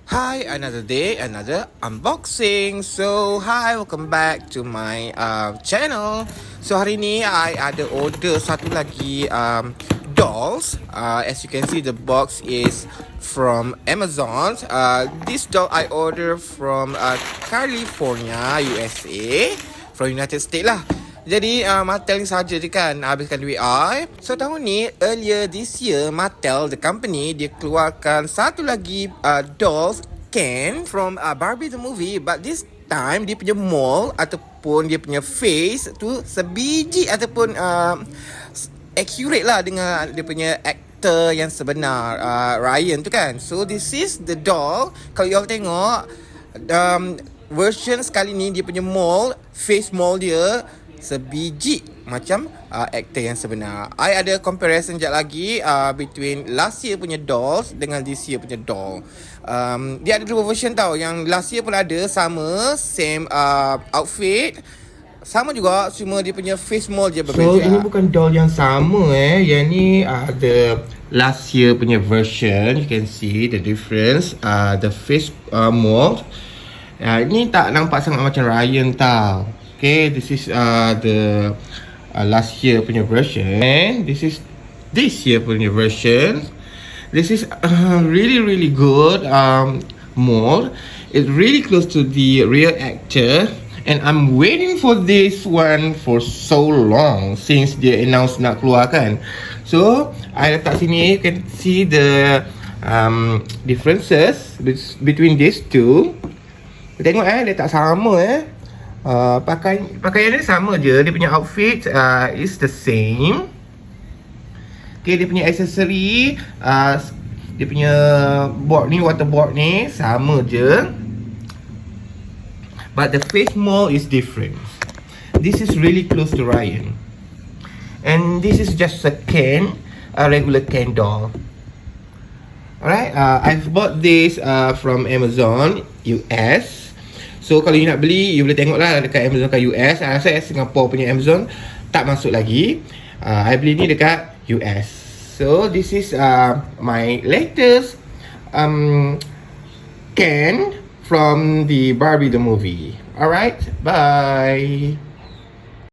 Hi, another day, another unboxing. So, hi, welcome back to my channel. So, hari ni I ada order satu lagi dolls. As you can see, the box is from Amazon. This doll I order from California, USA, from United States lah. Jadi Mattel ni saja je kan habiskan duit I. So tahun ni, earlier this year, Mattel the company dia keluarkan satu lagi dolls can from Barbie the movie, but this time dia punya mold ataupun dia punya face tu sebiji ataupun accurate lah dengan dia punya actor yang sebenar, Ryan tu kan. So this is the doll. Kalau you all tengok version sekali ni, dia punya mold, face mold dia sebiji macam actor yang sebenar. I ada comparison sekejap lagi between last year punya dolls dengan this year punya doll. Dia ada dua version tau. Yang last year pun ada, sama, same outfit, sama juga, cuma dia punya face mold je berbeza. So ini bukan doll yang sama Yang ni ada last year punya version. You can see the difference, the face mold. Ini tak nampak sangat macam Ryan tau. Okay, this is the last year punya version, and this is this year punya version. This is really good mold. It's really close to the real actor, and I'm waiting for this one for so long since they announced nak keluar kan. So I letak sini, you can see the differences between these two. Tengok dia tak sama pakaian dia sama je. Dia punya outfit is the same. Okay, dia punya accessory, dia punya board ni, waterboard ni sama je, but the face mold is different. This is really close to Ryan, and this is just a regular can doll. Alright, I've bought this from Amazon US. So kalau you nak beli, you boleh tengok lah dekat Amazon kat US. Saya rasa Singapore punya Amazon tak masuk lagi. I beli ni dekat US. So this is my latest can from the Barbie the movie. Alright, bye.